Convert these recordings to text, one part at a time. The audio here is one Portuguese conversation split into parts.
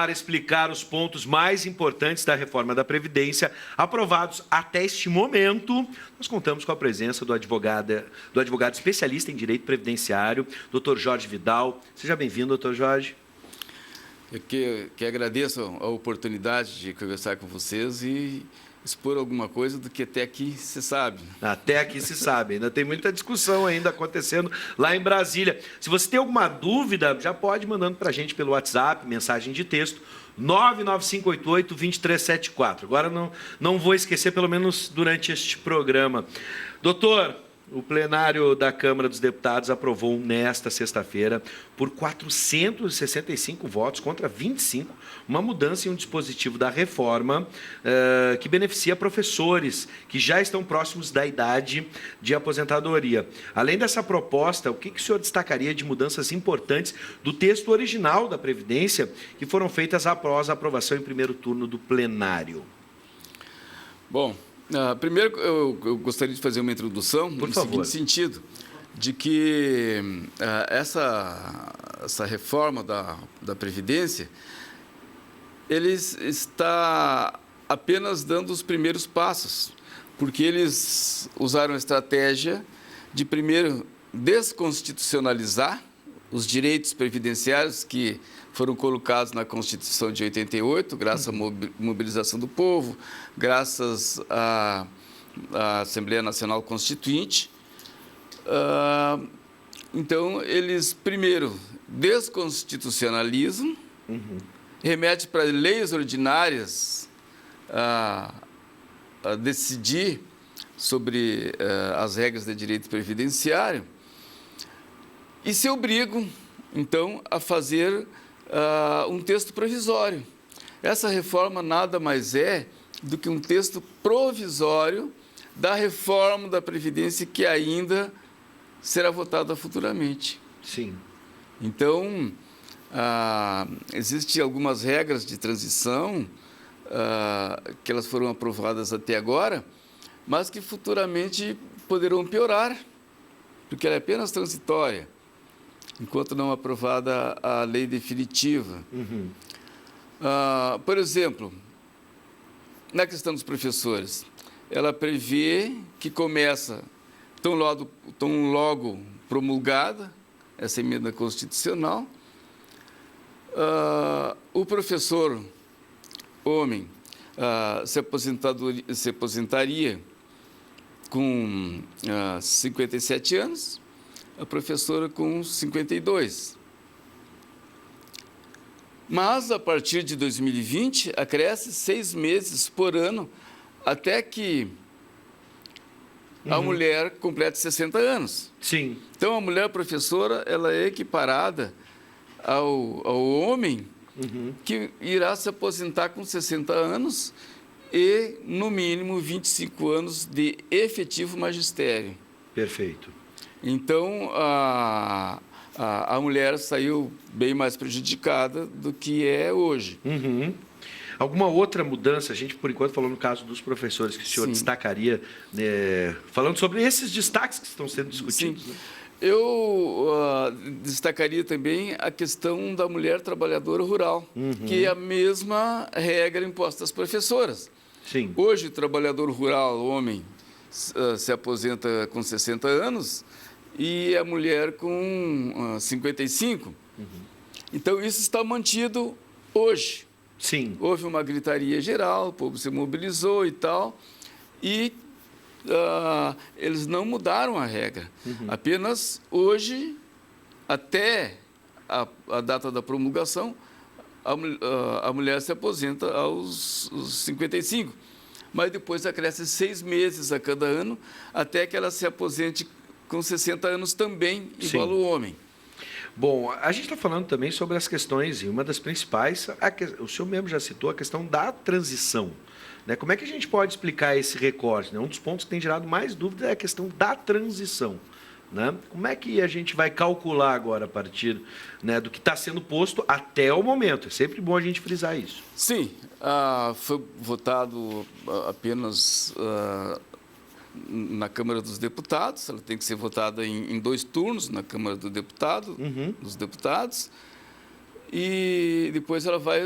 para explicar os pontos mais importantes da reforma da Previdência aprovados até este momento. Nós contamos com a presença do advogado especialista em direito previdenciário, Dr. Jorge Vidal. Seja bem-vindo, Dr. Jorge. Eu que agradeço a oportunidade de conversar com vocês e expor alguma coisa do que até aqui se sabe. Até aqui se sabe. Ainda tem muita discussão ainda acontecendo lá em Brasília. Se você tem alguma dúvida, já pode ir mandando para a gente pelo WhatsApp, mensagem de texto, 99588-2374. Agora não vou esquecer, pelo menos durante este programa. Doutor, o plenário da Câmara dos Deputados aprovou nesta sexta-feira, por 465 votos contra 25, uma mudança em um dispositivo da reforma que beneficia professores que já estão próximos da idade de aposentadoria. Além dessa proposta, o que o senhor destacaria de mudanças importantes do texto original da Previdência que foram feitas após a aprovação em primeiro turno do plenário? Bom, primeiro, eu gostaria de fazer uma introdução no seguinte sentido, de que essa reforma da Previdência, ele está apenas dando os primeiros passos, porque eles usaram a estratégia de, primeiro, desconstitucionalizar os direitos previdenciários que foram colocados na Constituição de 88, graças à mobilização do povo, graças à Assembleia Nacional Constituinte. Então, eles, primeiro, desconstitucionalizam, remete para leis ordinárias a decidir sobre as regras de direito previdenciário e se obrigam, então, a fazer um texto provisório. Essa reforma nada mais é do que um texto provisório da reforma da Previdência que ainda será votada futuramente. Sim. Então, existem algumas regras de transição que elas foram aprovadas até agora, mas que futuramente poderão piorar, porque ela é apenas transitória, enquanto não aprovada a lei definitiva. Por exemplo, na questão dos professores, ela prevê que começa, tão logo promulgada, essa emenda constitucional, o professor homem se aposentaria com 57 anos, a professora com 52. Mas, a partir de 2020, acresce 6 meses por ano, até que a mulher complete 60 anos. Sim. Então, a mulher professora, ela é equiparada ao homem que irá se aposentar com 60 anos e, no mínimo, 25 anos de efetivo magistério. Perfeito. Então, a mulher saiu bem mais prejudicada do que é hoje. Alguma outra mudança, a gente, por enquanto, falou no caso dos professores, que o senhor destacaria, falando sobre esses destaques que estão sendo discutidos? Sim. Eu destacaria também a questão da mulher trabalhadora rural, que é a mesma regra imposta às professoras. Sim. Hoje, o trabalhador rural, o homem, se aposenta com 60 anos e a mulher com 55. Então, isso está mantido hoje. Sim. Houve uma gritaria geral, o povo se mobilizou e tal, e eles não mudaram a regra. Apenas hoje, até a data da promulgação, a mulher se aposenta aos 55. Mas depois acresce 6 meses a cada ano, até que ela se aposente com 60 anos também, igual o homem. Bom, a gente está falando também sobre as questões, e uma das principais, o senhor mesmo já citou, a questão da transição. Né? Como é que a gente pode explicar esse recorte? Né? Um dos pontos que tem gerado mais dúvida é a questão da transição. Né? Como é que a gente vai calcular agora, a partir, né, do que está sendo posto até o momento? É sempre bom a gente frisar isso. Sim, foi votado apenas na Câmara dos Deputados, ela tem que ser votada em 2 turnos na Câmara dos Deputados. e depois ela vai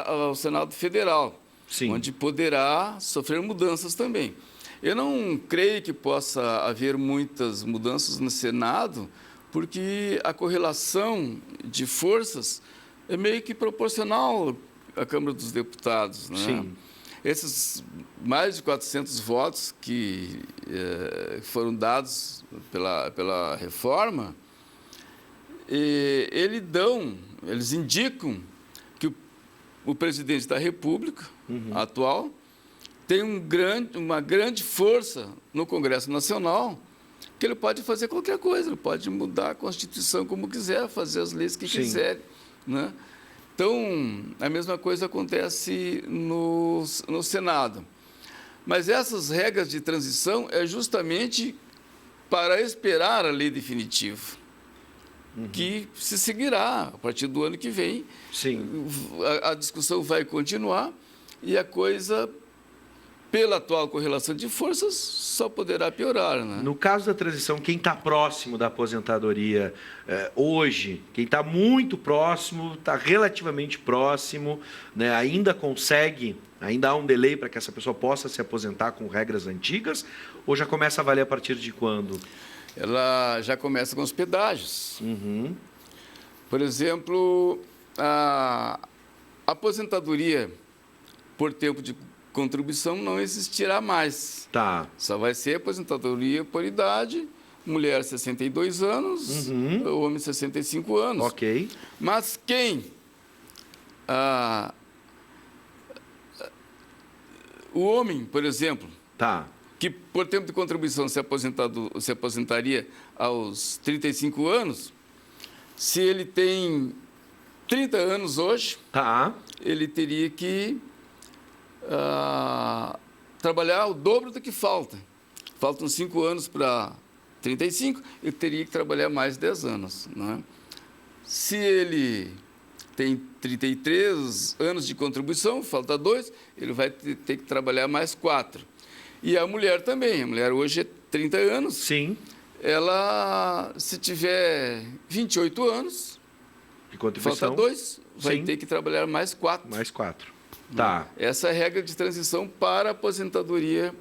ao Senado Federal, Sim. onde poderá sofrer mudanças também. Eu não creio que possa haver muitas mudanças no Senado, porque a correlação de forças é meio que proporcional à Câmara dos Deputados, né? Sim. Esses mais de 400 votos que foram dados pela reforma, eles indicam que o presidente da República atual tem uma grande força no Congresso Nacional, que ele pode fazer qualquer coisa, ele pode mudar a Constituição como quiser, fazer as leis que quiser, né? Então, a mesma coisa acontece no Senado. Mas essas regras de transição é justamente para esperar a lei definitiva, que se seguirá a partir do ano que vem. Sim. A discussão vai continuar e a coisa, pela atual correlação de forças, só poderá piorar, né? No caso da transição, quem está próximo da aposentadoria hoje, quem está muito próximo, está relativamente próximo, né, ainda há um delay para que essa pessoa possa se aposentar com regras antigas, ou já começa a valer a partir de quando? Ela já começa com os pedágios. Por exemplo, a aposentadoria por tempo de contribuição não existirá mais. Tá. Só vai ser aposentadoria por idade, mulher 62 anos, homem 65 anos. Ok. Mas o homem, por exemplo, Tá. que por tempo de contribuição se aposentaria aos 35 anos, se ele tem 30 anos hoje, Tá. ele teria que trabalhar o dobro do que falta. Faltam 5 anos para 35, ele teria que trabalhar mais 10 anos, né? Se ele tem 33 anos de contribuição, falta 2, ele vai ter que trabalhar mais 4. E a mulher também. A mulher hoje é 30 anos. Sim. Ela, se tiver 28 anos, De contribuição. falta 2, vai Sim. ter que trabalhar mais 4. Mais 4. Tá. Essa é a regra de transição para a aposentadoria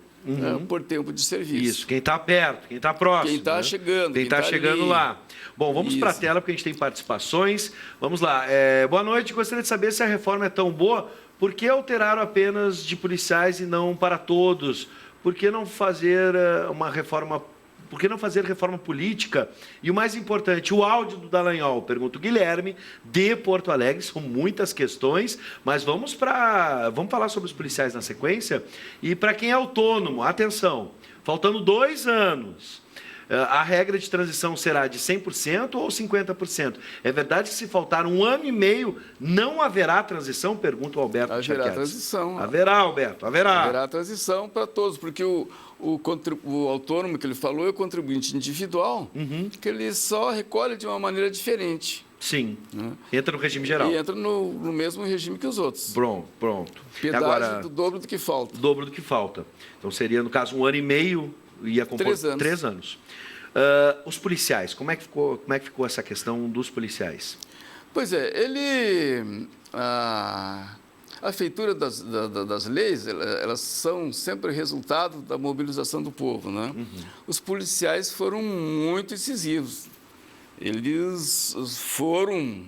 por tempo de serviço. Isso, quem está perto, quem está próximo. Quem está chegando. Quem está chegando ali. lá. Bom, vamos para a Isso. tela, porque a gente tem participações. Vamos lá. Boa noite, gostaria de saber se a reforma é tão boa, por que alteraram apenas de policiais e não para todos? Por que não fazer uma reforma... Por que não fazer reforma política? E o mais importante, o áudio do Dallagnol, pergunta o Guilherme, de Porto Alegre, são muitas questões, mas vamos falar sobre os policiais na sequência. E para quem é autônomo, atenção, faltando 2 anos, a regra de transição será de 100% ou 50%? É verdade que se faltar 1 ano e meio, não haverá transição? Pergunta o Alberto. Haverá transição. Haverá, Alberto, haverá. Haverá transição para todos, porque o autônomo que ele falou é o contribuinte individual, que ele só recolhe de uma maneira diferente. Sim, entra no regime geral. E entra no mesmo regime que os outros. Pronto. Pedágio Agora, do dobro do que falta. o dobro do que falta. Então seria, no caso, 1 ano e meio, ia compor 3 anos. 3 anos. Os policiais, como é que ficou essa questão dos policiais? Pois é, a feitura das leis, elas são sempre resultado da mobilização do povo, né? Os policiais foram muito incisivos. Eles foram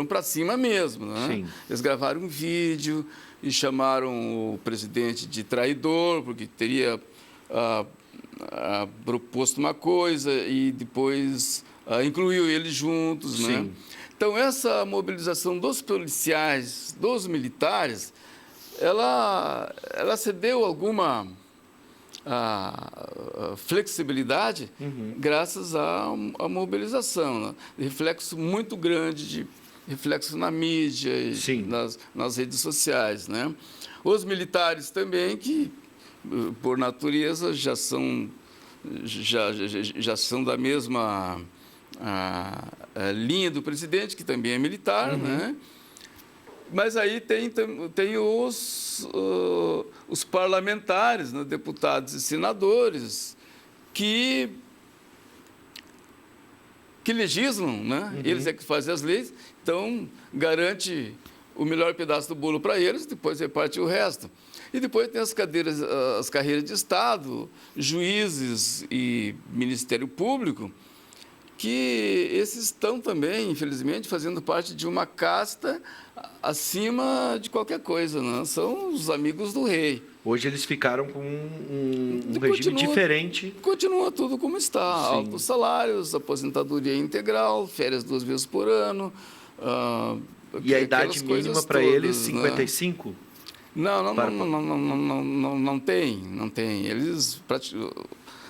para cima mesmo, né? Sim. Eles gravaram um vídeo e chamaram o presidente de traidor, porque teria proposto uma coisa e depois incluiu eles juntos, né? Sim. Então, essa mobilização dos policiais, dos militares, ela cedeu alguma flexibilidade graças à mobilização, né? Reflexo muito grande, reflexo na mídia e nas redes sociais, né? Os militares também, que por natureza já são da mesma a linha do presidente, que também é militar, né? Mas aí tem os parlamentares, né, deputados e senadores, que que legislam, né? Eles é que fazem as leis, então garante o melhor pedaço do bolo para eles, depois reparte o resto. E depois tem as carreiras de Estado, juízes e Ministério Público, que esses estão também, infelizmente, fazendo parte de uma casta acima de qualquer coisa, né? São os amigos do rei. Hoje eles ficaram com um regime diferente. Continua tudo como está. Sim. Altos salários, aposentadoria integral, férias 2 vezes por ano. E a idade mínima para eles, 55? Né? Não tem.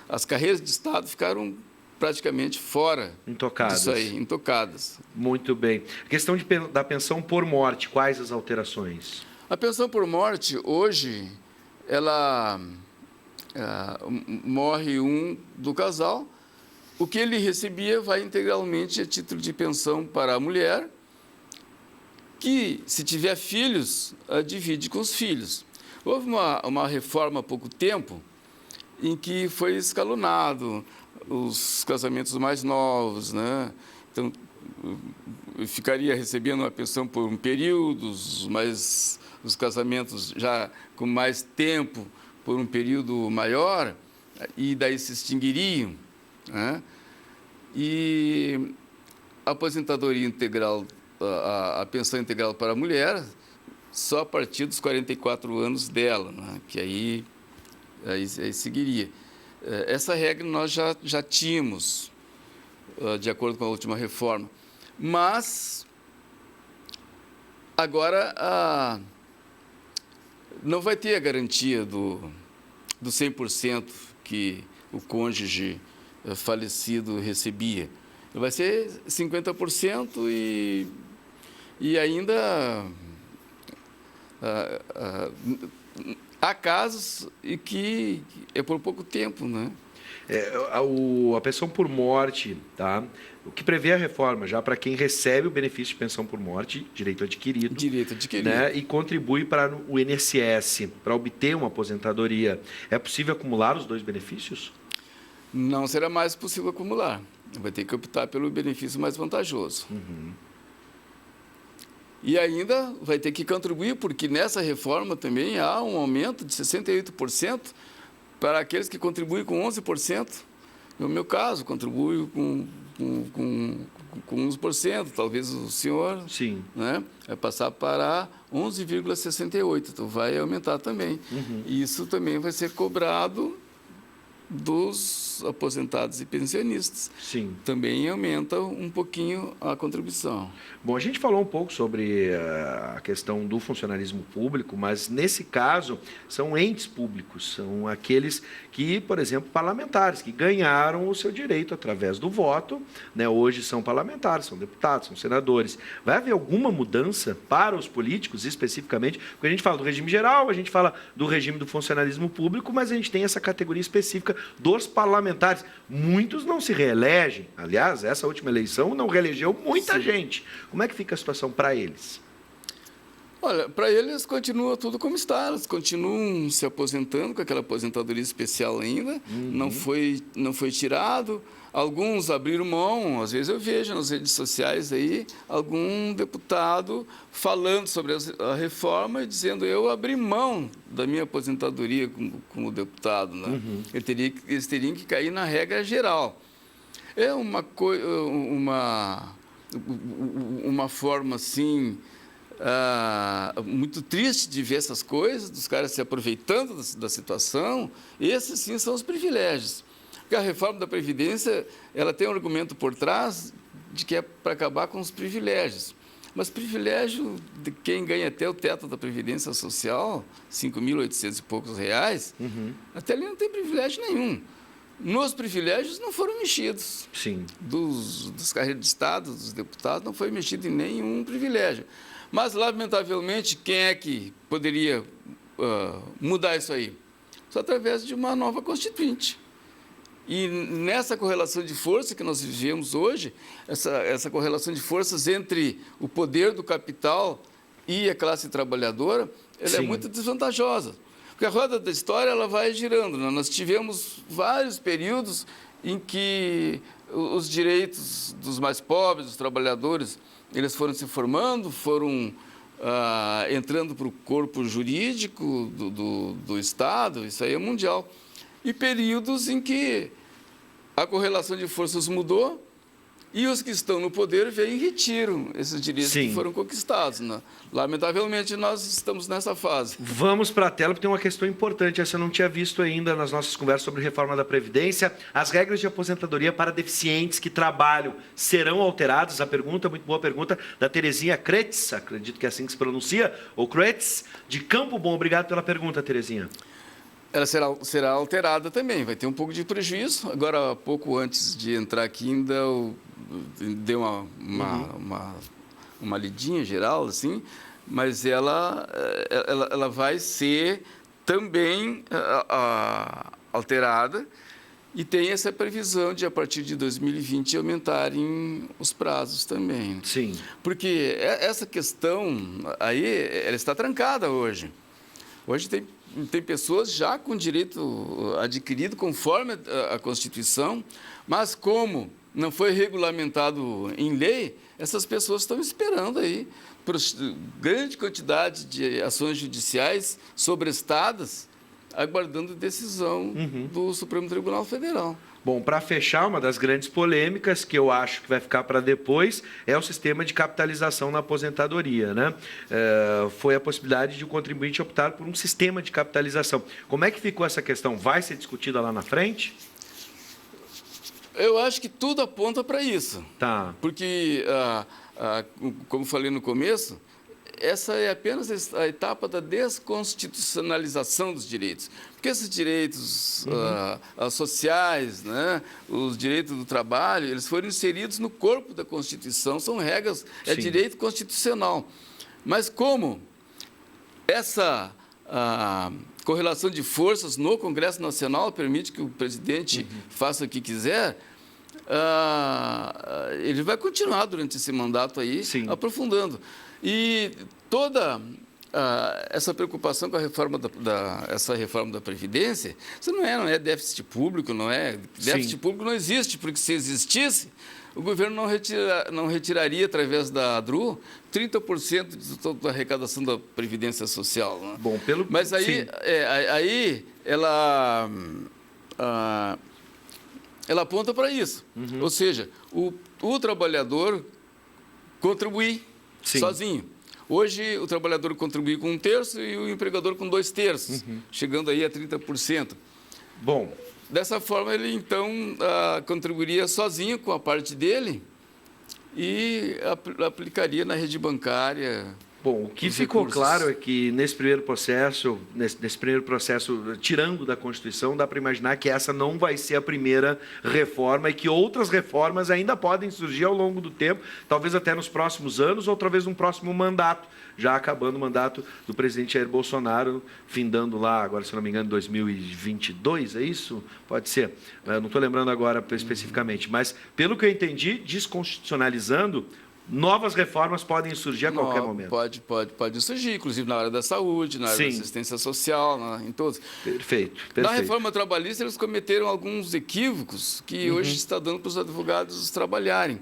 As carreiras de Estado ficaram praticamente fora disso aí, intocadas. Muito bem. A questão da pensão por morte, quais as alterações? A pensão por morte, hoje, ela morre um do casal, o que ele recebia vai integralmente a título de pensão para a mulher, que, se tiver filhos, divide com os filhos. Houve uma reforma há pouco tempo em que foi escalonado os casamentos mais novos, né? Então, ficaria recebendo uma pensão por um período, mas os casamentos já com mais tempo, por um período maior, e daí se extinguiriam, né? E a aposentadoria integral, a pensão integral para a mulher, só a partir dos 44 anos dela, né? Que aí seguiria. Essa regra nós já tínhamos, de acordo com a última reforma. Mas, agora, não vai ter a garantia do 100% que o cônjuge falecido recebia. Vai ser 50% e ainda há casos em que é por pouco tempo, né? A pensão por morte, tá? O que prevê a reforma, já para quem recebe o benefício de pensão por morte, direito adquirido. Direito adquirido. Né? E contribui para o INSS, para obter uma aposentadoria. É possível acumular os dois benefícios? Não será mais possível acumular. Vai ter que optar pelo benefício mais vantajoso. E ainda vai ter que contribuir, porque nessa reforma também há um aumento de 68% para aqueles que contribuem com 11%. No meu caso, contribuo com 11%, talvez o senhor. Sim. Né, vai passar para 11,68%, então vai aumentar também. E isso também vai ser cobrado dos aposentados e pensionistas. Sim. Também aumenta um pouquinho a contribuição. Bom, a gente falou um pouco sobre a questão do funcionalismo público, mas nesse caso são entes públicos, são aqueles que, por exemplo, parlamentares, que ganharam o seu direito através do voto, né? Hoje são parlamentares, são deputados, são senadores. Vai haver alguma mudança para os políticos, especificamente? Porque a gente fala do regime geral, a gente fala do regime do funcionalismo público, mas a gente tem essa categoria específica dos parlamentares. Muitos não se reelegem. Aliás, essa última eleição não reelegeu muita gente. Como é que fica a situação para eles? Olha, para eles continua tudo como está. Eles continuam se aposentando com aquela aposentadoria especial ainda. Não foi tirado. Alguns abriram mão. Às vezes eu vejo nas redes sociais aí algum deputado falando sobre a reforma e dizendo: eu abri mão da minha aposentadoria como deputado, né? Eles teriam que cair na regra geral. É uma forma assim muito triste de ver essas coisas, dos caras se aproveitando da situação. Esses sim são os privilégios. Porque a reforma da Previdência, ela tem um argumento por trás de que é para acabar com os privilégios. Mas privilégio de quem ganha até o teto da Previdência Social, 5.800 e poucos reais, até ali não tem privilégio nenhum. Nos privilégios não foram mexidos. Sim. Dos carreiras de Estado, dos deputados, não foi mexido em nenhum privilégio. Mas, lamentavelmente, quem é que poderia mudar isso aí? Só através de uma nova Constituinte. E nessa correlação de força que nós vivemos hoje, essa correlação de forças entre o poder do capital e a classe trabalhadora, ela é muito desvantajosa. Porque a roda da história ela vai girando, né? Nós tivemos vários períodos em que os direitos dos mais pobres, dos trabalhadores, eles foram se formando, foram entrando para o corpo jurídico do Estado, isso aí é mundial. E períodos em que a correlação de forças mudou e os que estão no poder vêm e retiram esses direitos Sim. que foram conquistados, né? Lamentavelmente, nós estamos nessa fase. Vamos para a tela, porque tem uma questão importante, essa eu não tinha visto ainda nas nossas conversas sobre reforma da Previdência. As regras de aposentadoria para deficientes que trabalham serão alteradas? A pergunta, muito boa pergunta, da Terezinha Kretz, acredito que é assim que se pronuncia, ou Kretz, de Campo Bom. Obrigado pela pergunta, Terezinha. Ela será alterada também, vai ter um pouco de prejuízo. Agora, pouco antes de entrar aqui, ainda eu dei uma lidinha geral, assim, mas ela vai ser também alterada e tem essa previsão de, a partir de 2020, aumentarem os prazos também. Sim. Porque essa questão aí, ela está trancada hoje. Hoje tem pessoas já com direito adquirido conforme a Constituição, mas como não foi regulamentado em lei, essas pessoas estão esperando aí por grande quantidade de ações judiciais sobrestadas, aguardando decisão do Supremo Tribunal Federal. Bom, para fechar, uma das grandes polêmicas, que eu acho que vai ficar para depois, é o sistema de capitalização na aposentadoria, né? Foi a possibilidade de o contribuinte optar por um sistema de capitalização. Como é que ficou essa questão? Vai ser discutida lá na frente? Eu acho que tudo aponta para isso. Tá. Porque, como falei no começo, essa é apenas a etapa da desconstitucionalização dos direitos. Porque esses direitos sociais, né, os direitos do trabalho, eles foram inseridos no corpo da Constituição, são regras, é direito constitucional. Mas como essa correlação de forças no Congresso Nacional permite que o presidente faça o que quiser, ele vai continuar durante esse mandato aí, aprofundando. E toda essa preocupação com a reforma essa reforma da Previdência, isso não é déficit público, não é. Déficit público não existe, porque se existisse, o governo não retiraria, através da ADRU, 30% de toda a arrecadação da Previdência Social. Né? Bom, mas aí, aí ela aponta para isso. Ou seja, o trabalhador contribuir sozinho. Hoje, o trabalhador contribui com 1/3 e o empregador com 2/3, chegando aí a 30%. Bom, dessa forma, ele, então, contribuiria sozinho com a parte dele e aplicaria na rede bancária. Bom, o que ficou claro é que nesse primeiro processo, tirando da Constituição, dá para imaginar que essa não vai ser a primeira reforma e que outras reformas ainda podem surgir ao longo do tempo, talvez até nos próximos anos ou talvez num próximo mandato, já acabando o mandato do presidente Jair Bolsonaro, findando lá, agora, se não me engano, 2022, é isso? Pode ser. Eu não estou lembrando agora especificamente, mas pelo que eu entendi, desconstitucionalizando, novas reformas podem surgir a qualquer momento. Pode surgir, inclusive na área da saúde, na área da assistência social, em todos. Perfeito. Na reforma trabalhista, eles cometeram alguns equívocos que hoje está dando para os advogados trabalharem.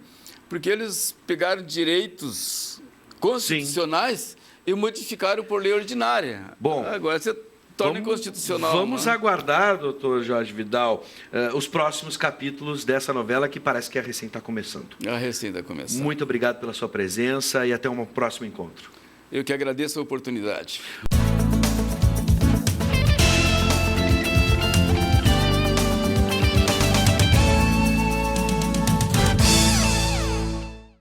Porque eles pegaram direitos constitucionais e modificaram por lei ordinária. Bom, agora você torna inconstitucional. Vamos aguardar, doutor Jorge Vidal, os próximos capítulos dessa novela que parece que a recém está começando. A recém está começando. Muito obrigado pela sua presença e até um próximo encontro. Eu que agradeço a oportunidade.